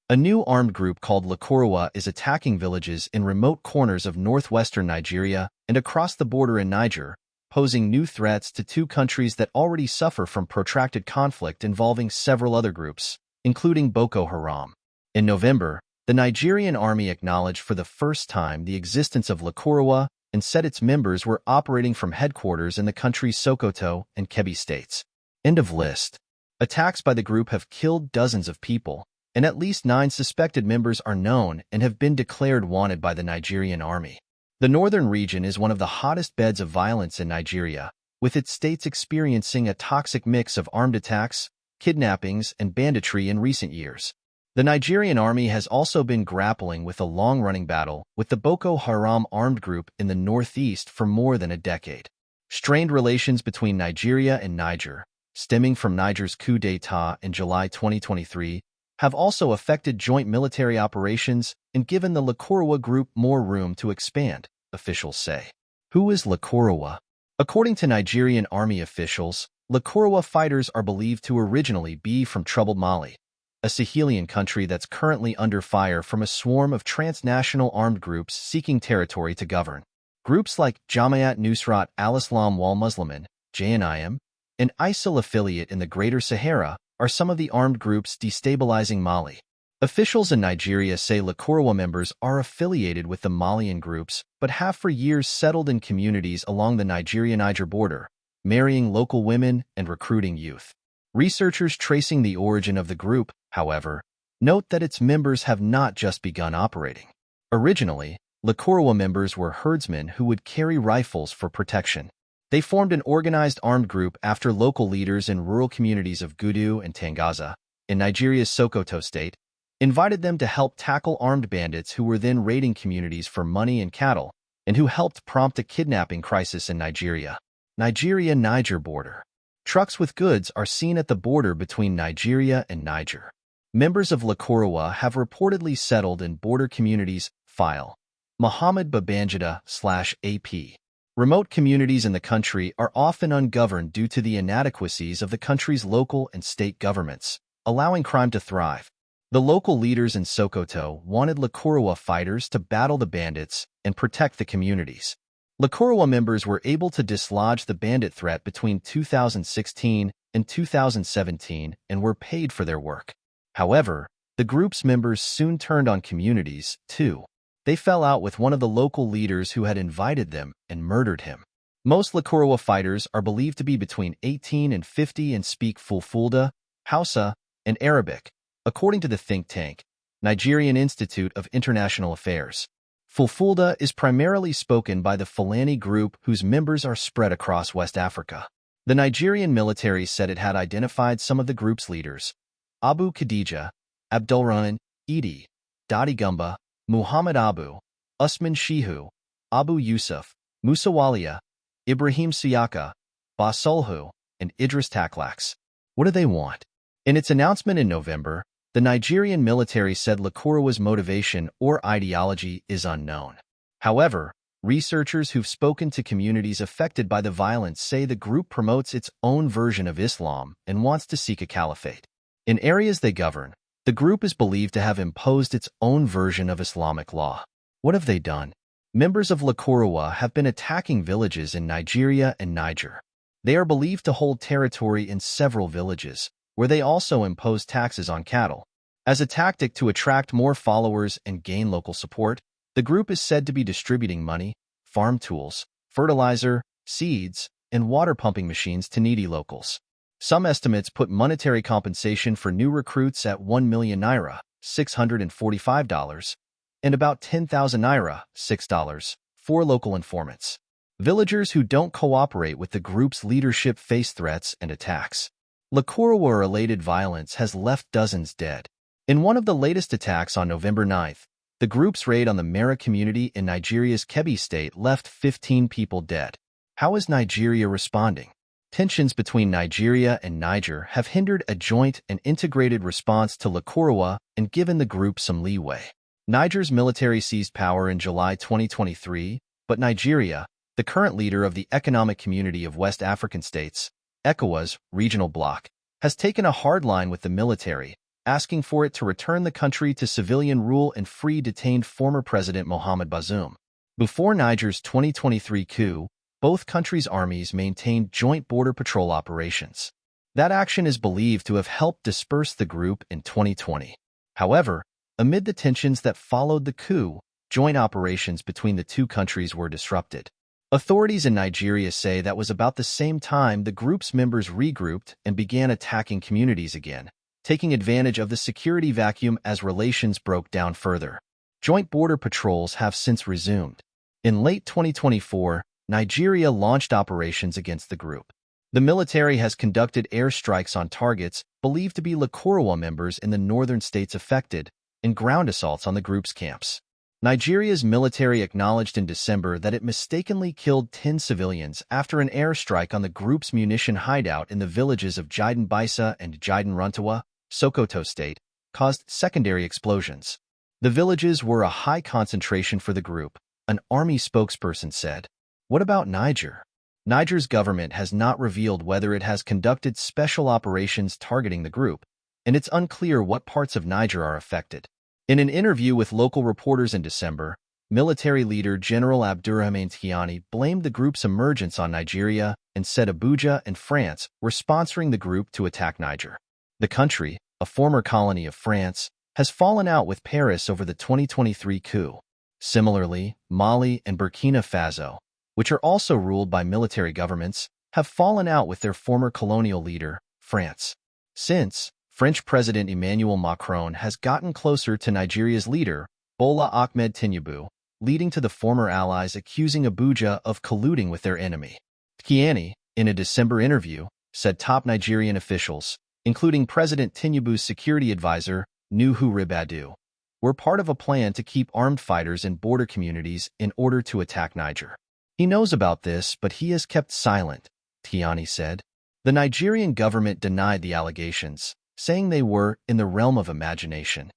A new armed group called Lakurawa is attacking villages in remote corners of northwestern Nigeria and across the border in Niger, posing new threats to two countries that already suffer from protracted conflict involving several other groups, including Boko Haram. In November, the Nigerian army acknowledged for the first time the existence of Lakurawa and said its members were operating from headquarters in the country's Sokoto and Kebbi states. End of list. Attacks by the group have killed dozens of people, and at least 9 suspected members are known and have been declared wanted by the Nigerian army. The northern region is one of the hottest beds of violence in Nigeria, with its states experiencing a toxic mix of armed attacks, kidnappings, and banditry in recent years. The Nigerian army has also been grappling with a long-running battle with the Boko Haram armed group in the northeast for more than a decade. Strained relations between Nigeria and Niger, stemming from Niger's coup d'état in July 2023, have also affected joint military operations and given the Lakurawa group more room to expand, officials say. Who is Lakurawa? According to Nigerian army officials, Lakurawa fighters are believed to originally be from troubled Mali, a Sahelian country that's currently under fire from a swarm of transnational armed groups seeking territory to govern. Groups like Jamaat Nusrat al-Islam wal Muslimin, JNIM, an ISIL affiliate in the Greater Sahara, are some of the armed groups destabilizing Mali. Officials in Nigeria say Lakurawa members are affiliated with the Malian groups but have for years settled in communities along the Nigeria Niger border, marrying local women and recruiting youth. Researchers tracing the origin of the group, however, note that its members have not just begun operating. Originally, Lakurawa members were herdsmen who would carry rifles for protection. They formed an organized armed group after local leaders in rural communities of Gudu and Tangaza, in Nigeria's Sokoto state, invited them to help tackle armed bandits who were then raiding communities for money and cattle, and who helped prompt a kidnapping crisis in Nigeria. Nigeria Niger border. Trucks with goods are seen at the border between Nigeria and Niger. Members of Lakurawa have reportedly settled in border communities. File. Muhammad Babangida/AP. Remote communities in the country are often ungoverned due to the inadequacies of the country's local and state governments, allowing crime to thrive. The local leaders in Sokoto wanted Lakurawa fighters to battle the bandits and protect the communities. Lakurawa members were able to dislodge the bandit threat between 2016 and 2017 and were paid for their work. However, the group's members soon turned on communities, too. They fell out with one of the local leaders who had invited them and murdered him. Most Lakurawa fighters are believed to be between 18 and 50 and speak Fulfulde, Hausa, and Arabic, according to the think tank, Nigerian Institute of International Affairs. Fulfulde is primarily spoken by the Fulani group whose members are spread across West Africa. The Nigerian military said it had identified some of the group's leaders: Abu Khadija, Abdulrahman, Idi, Dadi Gumba, Muhammad Abu, Usman Shehu, Abu Yusuf, Musawalia, Ibrahim Siyaka, Basolhu, and Idris Taklax. What do they want? In its announcement in November, the Nigerian military said Lakurawa's motivation or ideology is unknown. However, researchers who've spoken to communities affected by the violence say the group promotes its own version of Islam and wants to seek a caliphate. In areas they govern, the group is believed to have imposed its own version of Islamic law. What have they done? Members of Lakurawa have been attacking villages in Nigeria and Niger. They are believed to hold territory in several villages, where they also impose taxes on cattle. As a tactic to attract more followers and gain local support, the group is said to be distributing money, farm tools, fertilizer, seeds, and water pumping machines to needy locals. Some estimates put monetary compensation for new recruits at 1 million naira, $645, and about 10,000 naira, $6, for local informants. Villagers who don't cooperate with the group's leadership face threats and attacks. Lakurawa-related violence has left dozens dead. In one of the latest attacks on November 9th, the group's raid on the Mera community in Nigeria's Kebbi state left 15 people dead. How is Nigeria responding? Tensions between Nigeria and Niger have hindered a joint and integrated response to Lakurawa and given the group some leeway. Niger's military seized power in July 2023, but Nigeria, the current leader of the Economic Community of West African States, ECOWAS regional bloc, has taken a hard line with the military, asking for it to return the country to civilian rule and free detained former President Mohamed Bazoum. Before Niger's 2023 coup, both countries' armies maintained joint border patrol operations. That action is believed to have helped disperse the group in 2020. However, amid the tensions that followed the coup, joint operations between the two countries were disrupted. Authorities in Nigeria say that was about the same time the group's members regrouped and began attacking communities again, taking advantage of the security vacuum as relations broke down further. Joint border patrols have since resumed. In late 2024, Nigeria launched operations against the group. The military has conducted airstrikes on targets believed to be Lakurawa members in the northern states affected, and ground assaults on the group's camps. Nigeria's military acknowledged in December that it mistakenly killed 10 civilians after an airstrike on the group's munition hideout in the villages of Jaidan Bisa and Jaidan Runtawa, Sokoto State, caused secondary explosions. The villages were a high concentration for the group, an army spokesperson said. What about Niger? Niger's government has not revealed whether it has conducted special operations targeting the group, and it's unclear what parts of Niger are affected. In an interview with local reporters in December, military leader General Abdurrahman Tiani blamed the group's emergence on Nigeria and said Abuja and France were sponsoring the group to attack Niger. The country, a former colony of France, has fallen out with Paris over the 2023 coup. Similarly, Mali and Burkina Faso, which are also ruled by military governments, have fallen out with their former colonial leader, France. Since, French President Emmanuel Macron has gotten closer to Nigeria's leader, Bola Ahmed Tinubu, leading to the former allies accusing Abuja of colluding with their enemy. Tiani, in a December interview, said top Nigerian officials, including President Tinubu's security advisor, Nuhu Ribadu, were part of a plan to keep armed fighters in border communities in order to attack Niger. He knows about this, but he has kept silent, Tiani said. The Nigerian government denied the allegations, saying they were in the realm of imagination.